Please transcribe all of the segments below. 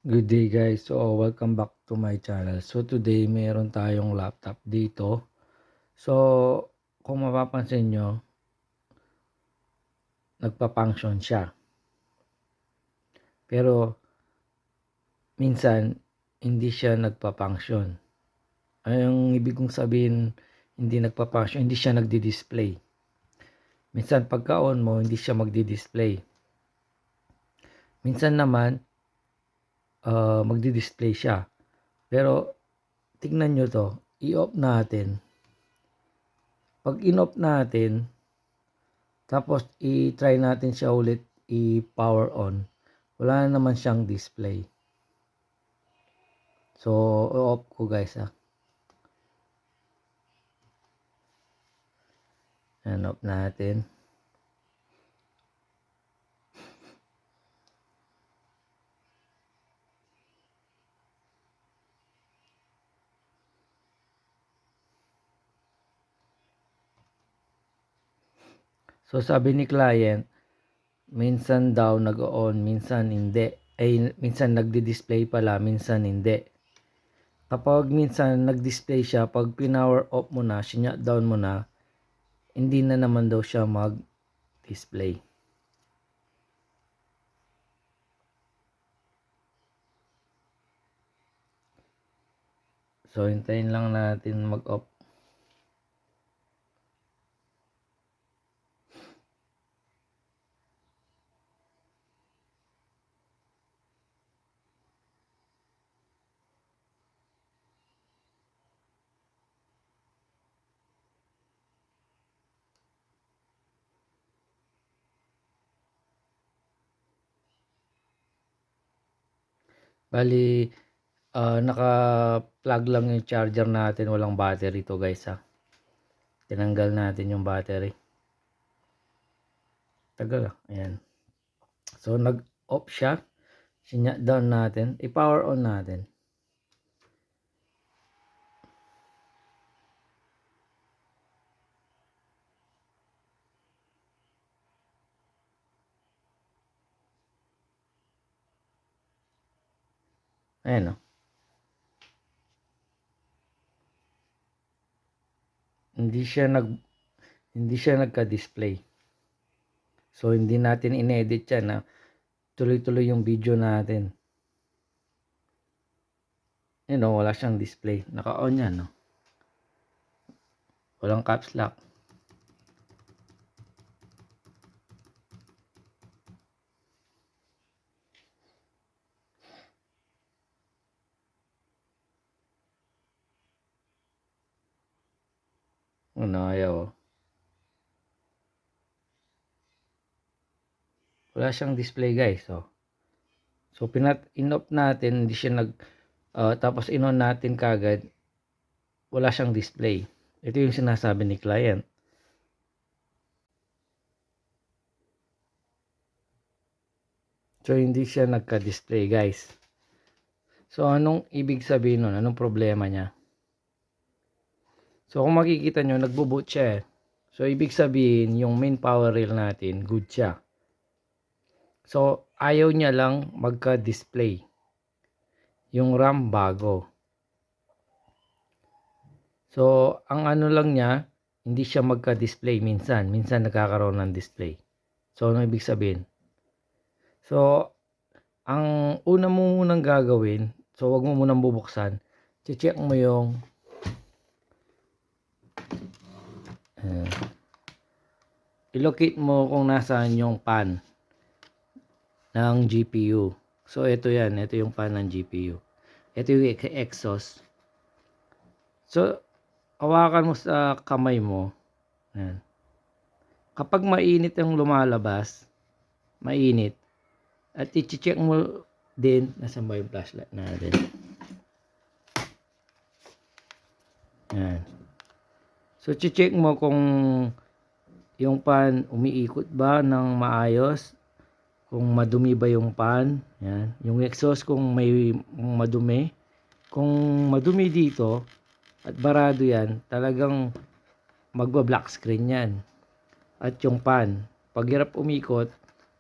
Good day guys. So welcome back to my channel. So today meron tayong laptop dito. So kung mapapansin nyo, nagpa-function siya. Pero minsan hindi siya nagpa-function. Ang ibig kong sabihin hindi nagpa-function, hindi siya nagdi-display. Minsan pagka-on mo, hindi siya magdi-display. Minsan naman magdi-display siya. Pero tignan nyo to, i-off natin. Pag in-off natin, tapos i-try natin siya ulit i-power on. Wala na naman siyang display. So, off ko guys ha. Yan, off natin. So, sabi ni client, minsan daw nag-on, minsan hindi. Ay, minsan nagdi-display pala, minsan hindi. Kapag minsan nag-display siya, pag pinower off mo na, shut down mo na, hindi na naman daw siya mag-display. So, hintayin lang natin mag-off. Bali, naka-plug lang yung charger natin, walang battery to guys ha. Tinanggal natin yung battery. Tagal ah, ayan. So nag-off siya, shut down natin, i-power on natin. Ayan o. Hindi siya nagka-display. So hindi natin inedit yan na tuloy-tuloy yung video natin. Yun o, wala siyang display. Naka-on yan no. Walang caps lock. Ano, ayaw o. Wala siyang display guys. So in-off natin, hindi siya tapos in-on natin kagad, wala siyang display. Ito yung sinasabi ni client. So hindi siya nagka-display guys. So anong ibig sabihin nun? Anong problema niya? So kung makikita nyo, nagbo-boot siya eh. So ibig sabihin, yung main power rail natin, good siya. So ayaw niya lang magka-display. Yung RAM bago. So ang ano lang niya, hindi siya magka-display minsan. Minsan nagkakaroon ng display. So ano ibig sabihin? So ang una mo munang gagawin, so wag mo munang bubuksan. Check mo yung i-locate mo kung nasaan yung pan ng GPU. So ito yan, ito yung pan ng GPU. Ito yung exhaust. So hawakan mo sa kamay mo. Yan. Kapag mainit yung lumalabas, mainit, at i-check mo din, nasa ba yung flashlight natin? Yan. So check mo kung yung pan umiikot ba ng maayos, kung madumi ba yung pan, yan. Yung exhaust kung may madumi, kung madumi dito at barado yan, talagang magba-black screen yan. At yung pan, pag hirap umikot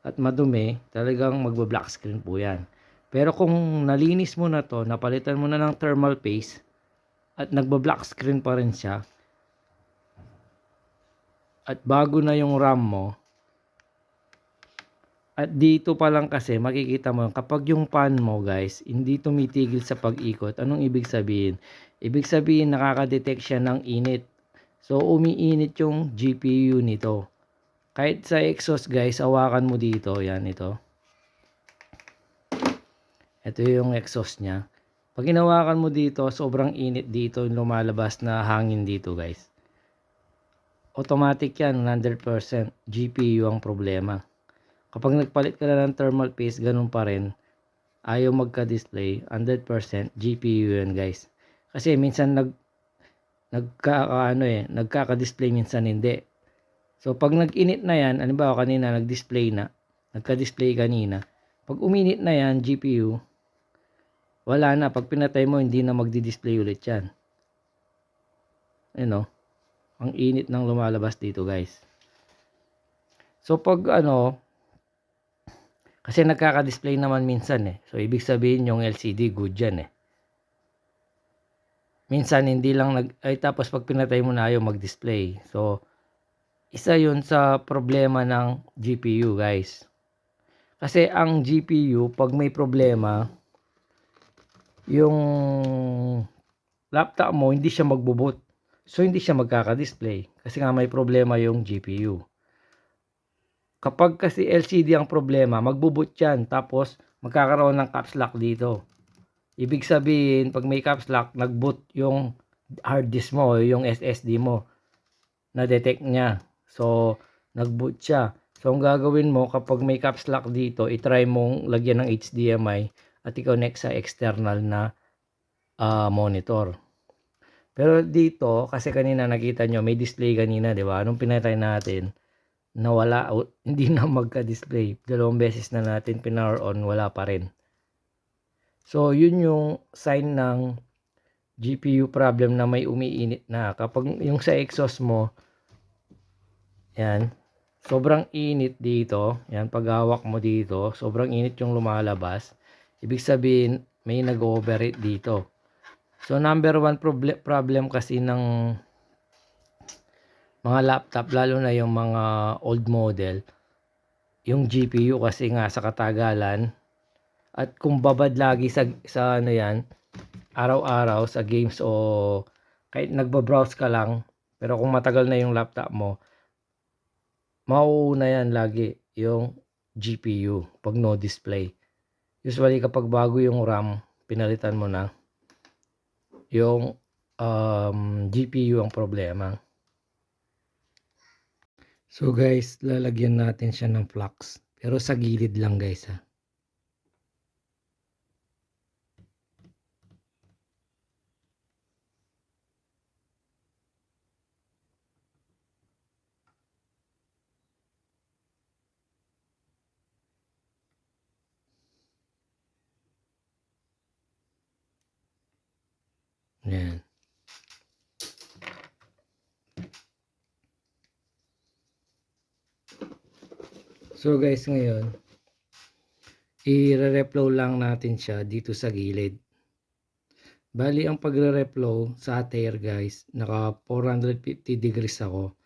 at madumi, talagang magba-black screen po yan. Pero kung nalinis mo na to, napalitan mo na ng thermal paste at nagba-black screen pa rin siya at bago na yung RAM mo, at dito pa lang kasi makikita mo kapag yung fan mo guys hindi tumitigil sa pag-ikot, anong ibig sabihin? Ibig sabihin nakaka-detect siya ng init. So umiinit yung GPU nito. Kahit sa exhaust guys, hawakan mo dito, yan ito. Ito yung exhaust niya. Pag hinawakan mo dito, sobrang init dito yung lumalabas na hangin dito guys. Automatic yan, 100% GPU ang problema. Kapag nagpalit ka na ng thermal paste, ganun pa rin. Ayaw magka-display, 100% GPU yan guys. Kasi minsan nagkaka-display minsan hindi. So pag nag-init na yan, halimbawa kanina nagka-display kanina. Pag uminit na yan, GPU, wala na. Pag pinatay mo, hindi na magdi-display ulit yan. Ano, ang init ng lumalabas dito guys. So pag kasi nagkaka-display naman minsan So ibig sabihin yung LCD good yan Minsan hindi lang tapos pag pinatay mo na ayaw mag-display. So isa yun sa problema ng GPU guys. Kasi ang GPU pag may problema, yung laptop mo hindi siya magbo-boot. So hindi siya magkaka-display kasi nga may problema yung GPU. Kapag kasi LCD ang problema, magbo-boot yan tapos magkakaroon ng caps lock dito. Ibig sabihin, pag may caps lock, nag-boot yung hard disk mo o yung SSD mo. Na-detect niya. So, nag-boot siya. So, ang gagawin mo, kapag may caps lock dito, itry mong lagyan ng HDMI at i-connect sa external na monitor. Pero dito, kasi kanina nakita nyo, may display kanina, di ba? Anong pinatay natin, nawala, hindi na magka-display. 2 beses na natin pinower on, wala pa rin. So, yun yung sign ng GPU problem na may umiinit na. Kapag yung sa exhaust mo, yan, sobrang init dito. Yan, pag hawak mo dito, sobrang init yung lumalabas. Ibig sabihin, may nag-overheat dito. So, number one problem kasi ng mga laptop, lalo na yung mga old model, yung GPU kasi nga sa katagalan, at kung babad lagi sa yan, araw-araw sa games o kahit nagba-browse ka lang, pero kung matagal na yung laptop mo, mauuna yan lagi yung GPU pag no display. Usually kapag bago yung RAM, pinalitan mo na, yung GPU ang problema. So guys, lalagyan natin siya ng flux. Pero sa gilid lang guys Yan. So guys, ngayon, i-reflow lang natin siya dito sa gilid. Bali, ang pagre-reflow sa hot air guys, naka 450 degrees ako.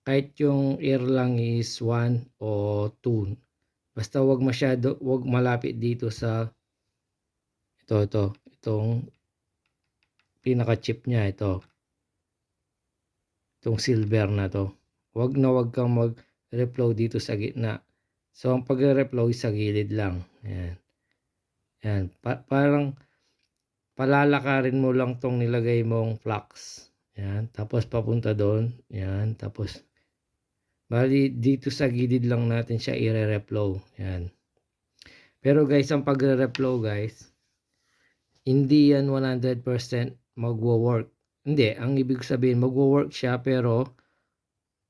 Kahit yung air lang is 1 o 2. Basta wag malapit dito sa itong pinaka-chip niya, itong silver na to. Wag kang mag-reflow dito sa gitna. So, ang pagre-reflow sa gilid lang. Ayan. Ayan. Parang palalakarin mo lang tong nilagay mong flux. Ayan. Tapos papunta doon. Ayan. Tapos, bali dito sa gilid lang natin siya i-reflow. Ayan. Pero guys, ang pagre-reflow guys, hindi yan 100% magwo-work. Hindi. Ang ibig sabihin, magwo-work siya pero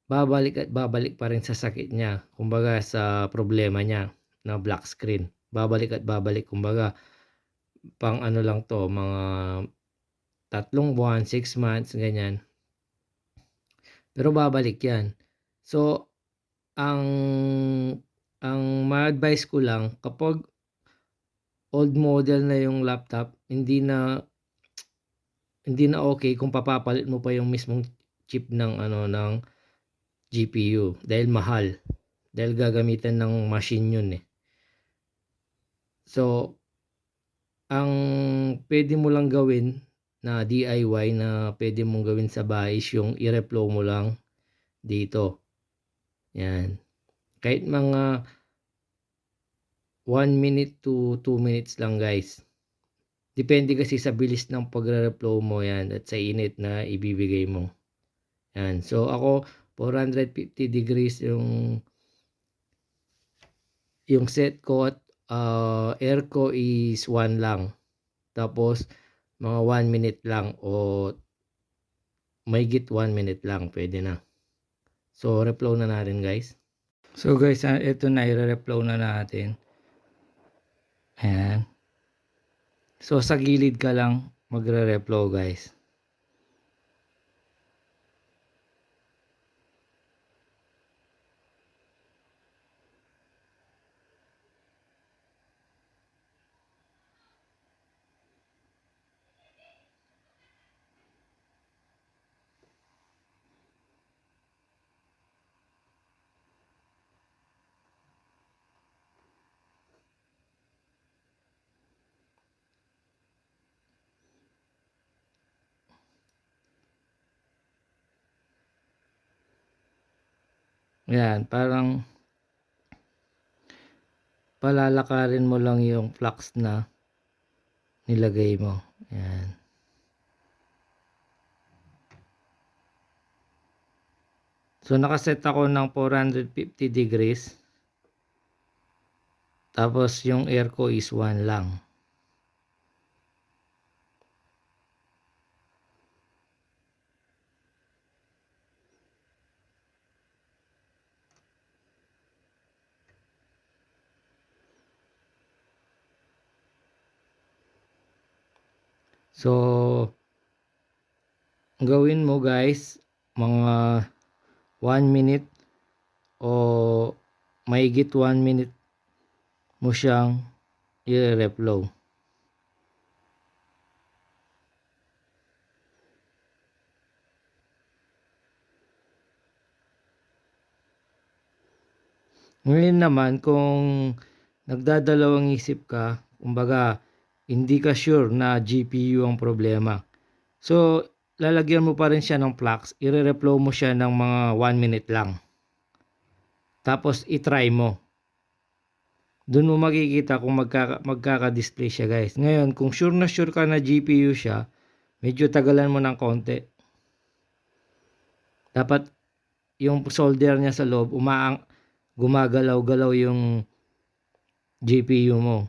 babalik at babalik pa rin sa sakit niya. Kumbaga sa problema niya na black screen. Babalik at babalik. Kumbaga pang lang to, mga 3 buwan, 6 months, ganyan. Pero babalik yan. So, ang ma-advise ko lang, kapag old model na yung laptop, hindi na okay kung papapalit mo pa yung mismong chip ng ano ng GPU dahil mahal. Dahil gagamitan ng machine yun eh. So, ang pwede mo lang gawin na DIY na pwede mong gawin sa bahay is yung i-reflow mo lang dito. Yan. Kahit mga 1 minute to 2 minutes lang guys. Depende kasi sa bilis ng pagre-reflow mo yan at sa init na ibibigay mo. Yan. So ako 450 degrees yung set ko at air ko is 1 lang. Tapos mga 1 minute lang o mahigit 1 minute lang pwede na. So reflow na natin guys. So guys, ito na i-reflow na natin. Ayan. So sa gilid ka lang magre-reflow guys. Ayan, parang palalakarin mo lang yung flux na nilagay mo. Ayan. So nakaset ako ng 450 degrees. Tapos yung air ko is 1 lang. So gawin mo guys mga 1 minute o mahigit 1 minute mo siyang i-reflow. Ngayon naman kung nagdadalawang isip ka, kumbaga hindi ka sure na GPU ang problema. So lalagyan mo pa rin siya ng flux, i-reflow mo siya ng mga 1 minute lang. Tapos i-try mo. Doon mo makikita kung magkaka-display siya guys. Ngayon, kung sure ka na GPU siya, medyo tagalan mo ng konti. Dapat yung solder niya sa loob, gumagalaw-galaw yung GPU mo.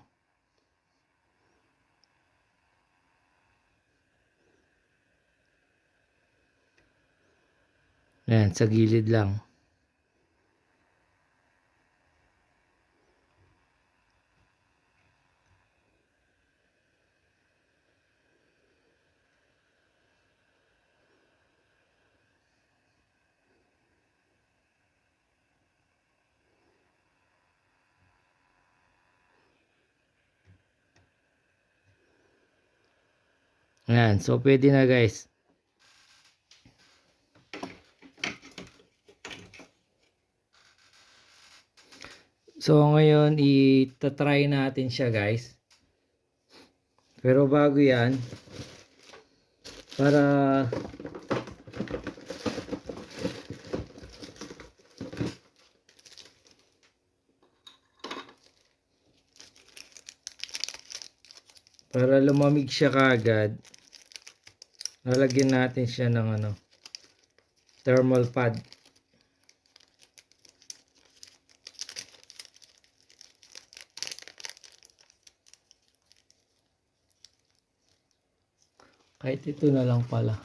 Ayan, sa gilid lang. Ayan, so pwede na guys. So ngayon, itatry natin siya guys. Pero bago yan, para lumamig siya kaagad, lalagyan natin siya ng thermal pad. Kahit ito na lang pala.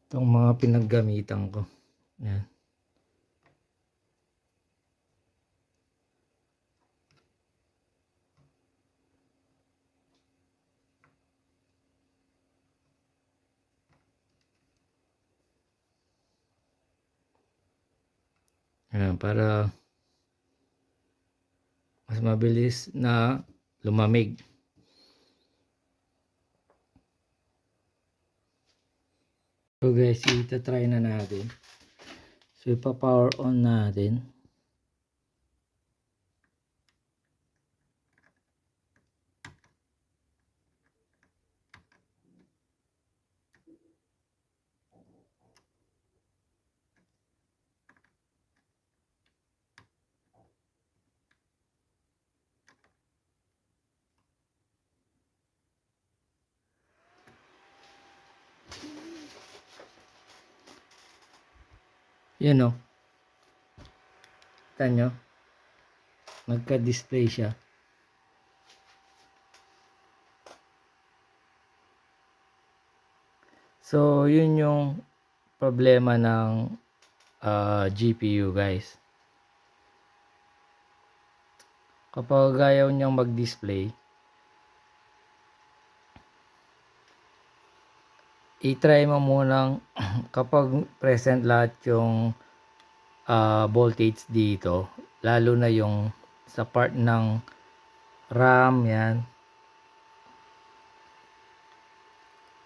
Itong mga pinaggamitan ko. Yan. Yan, para mas mabilis na lumamig. So guys, ita-try na natin. So ipa-power on natin. Yan o. Kita nyo? Nagka-display siya. So, yun yung problema ng GPU guys. Kapag ayaw niyang mag-display, i-try mo munang kapag present lahat yung voltage dito, lalo na yung sa part ng RAM, yan.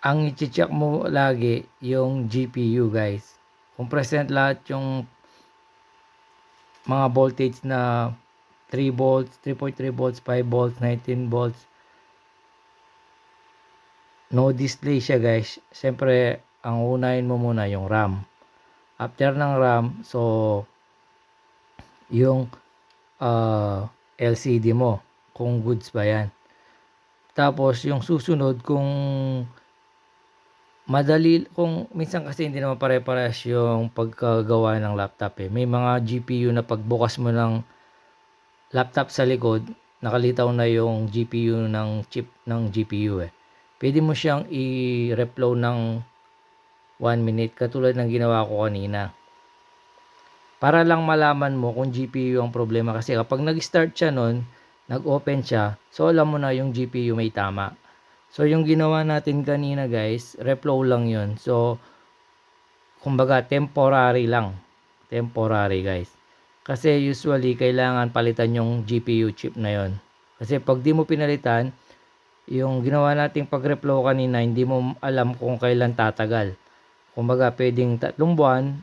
Ang i-check mo lagi yung GPU guys. Kung present lahat yung mga voltage na 3 volts, 3.3 volts, 5 volts, 19 volts, no display siya guys. Siyempre, ang unahin mo muna yung RAM. After ng RAM, so yung LCD mo, kung goods ba yan. Tapos yung susunod, kung madali, kung minsan kasi hindi naman pare-parehas yung pagkagawa ng laptop eh. May mga GPU na pagbukas mo ng laptop sa likod, nakalitaw na yung GPU ng chip ng GPU eh. Pwede mo siyang i-reflow ng 1 minute katulad ng ginawa ko kanina. Para lang malaman mo kung GPU ang problema, kasi kapag nag-start siya nun, nag-open siya, so alam mo na yung GPU may tama. So yung ginawa natin kanina guys, reflow lang yun. So kumbaga temporary lang. Temporary guys. Kasi usually kailangan palitan yung GPU chip na yon. Kasi pag di mo pinalitan, yung ginawa nating pag-reflow kanina, hindi mo alam kung kailan tatagal. Kumbaga pwedeng 3 buwan,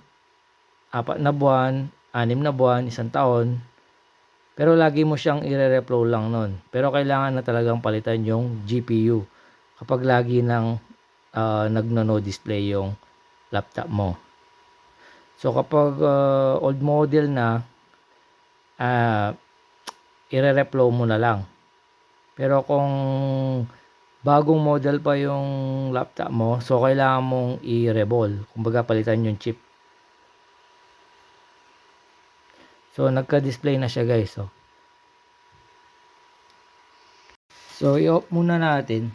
4 na buwan, 6 na buwan, 1 taon. Pero lagi mo siyang i-reflow lang nun. Pero kailangan na talagang palitan yung GPU kapag lagi nang nagno-no display yung laptop mo. So kapag old model na, i-reflow mo na lang. Pero kung bagong model pa yung laptop mo, so kailangan mong i-rebol. Kumbaga palitan yung chip. So nagka-display na siya guys. So i-off muna natin.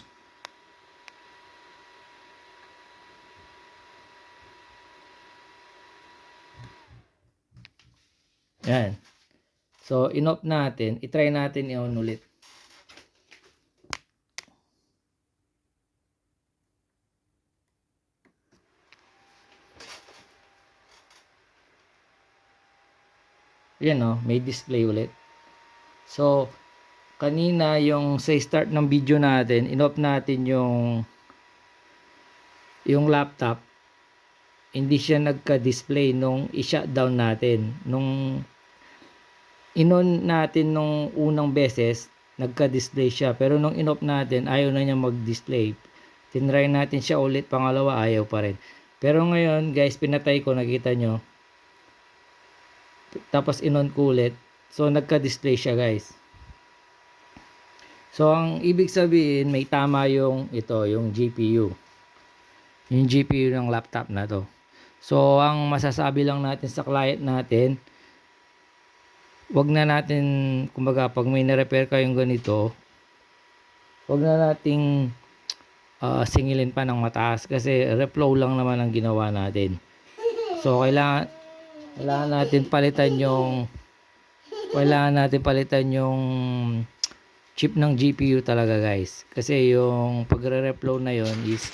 Yan. So in-off natin, i-try natin i-on ulit. Yan may display ulit. So kanina yung sa start ng video natin, in-off natin yung laptop. Hindi siya nagka-display nung i-shutdown natin. Nung in-on natin nung unang beses, nagka-display siya. Pero nung in-off natin, ayaw na niya mag-display. Tinry natin siya ulit, pangalawa, ayaw pa rin. Pero ngayon, guys, pinatay ko, nakita nyo. Tapos in-on ko ulit. So, nagka-display siya, guys. So, ang ibig sabihin, may tama yung GPU. Yung GPU ng laptop na to. So, ang masasabi lang natin sa client natin, wag na natin, kumbaga, pag may na-repair kayong ganito, wag na nating singilin pa ng mataas kasi reflow lang naman ang ginawa natin. So, kailangan natin palitan yung chip ng GPU talaga guys. Kasi yung pagre-reflow na yon is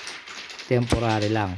temporary lang.